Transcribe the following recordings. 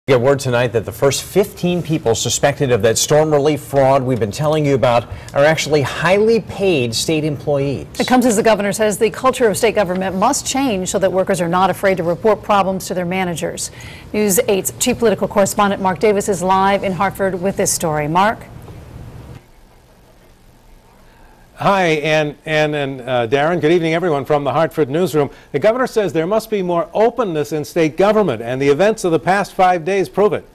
Get word tonight that the first 15 people suspected of that storm relief fraud we've been telling you about are actually highly paid state employees. It comes as the governor says the culture of state government must change so that workers are not afraid to report problems to their managers. News 8's chief political correspondent Mark Davis is live in Hartford with this story. Mark? Hi, and Darren. Good evening, everyone, from the Hartford newsroom. The governor says there must be more openness in state government, and the events of the past 5 days prove it.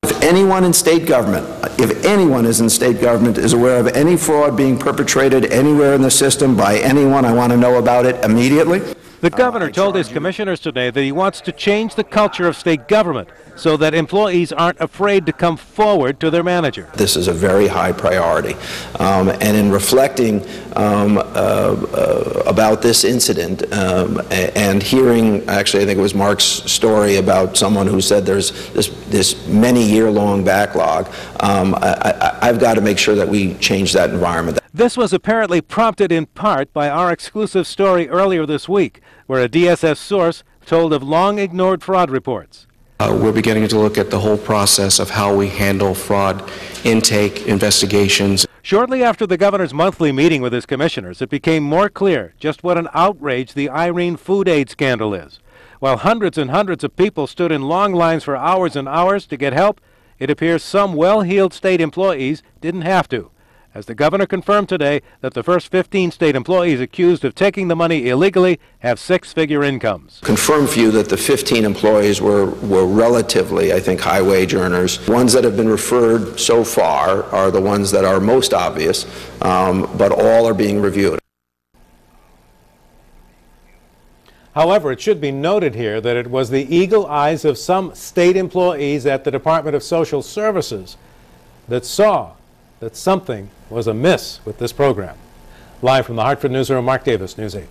If anyone in state government, if anyone is in state government, is aware of any fraud being perpetrated anywhere in the system by anyone, I want to know about it immediately. The governor told his commissioners today that he wants to change the culture of state government so that employees aren't afraid to come forward to their manager. This is a very high priority. And in reflecting about this incident and hearing, actually I think it was Mark's story about someone who said there's this many-year-long backlog, I've got to make sure that we change that environment. This was apparently prompted in part by our exclusive story earlier this week, where a DSS source told of long-ignored fraud reports. We're beginning to look at the whole process of how we handle fraud intake, investigations. Shortly after the governor's monthly meeting with his commissioners, it became more clear just what an outrage the Irene food aid scandal is. While hundreds and hundreds of people stood in long lines for hours and hours to get help, it appears some well-heeled state employees didn't have to, as the governor confirmed today that the first 15 state employees accused of taking the money illegally have six-figure incomes. Confirm for you that the 15 employees were relatively, I think, high-wage earners. Ones that have been referred so far are the ones that are most obvious, but all are being reviewed. However, it should be noted here that it was the eagle eyes of some state employees at the Department of Social Services that saw that something was amiss with this program. Live from the Hartford newsroom, Mark Davis, News 8.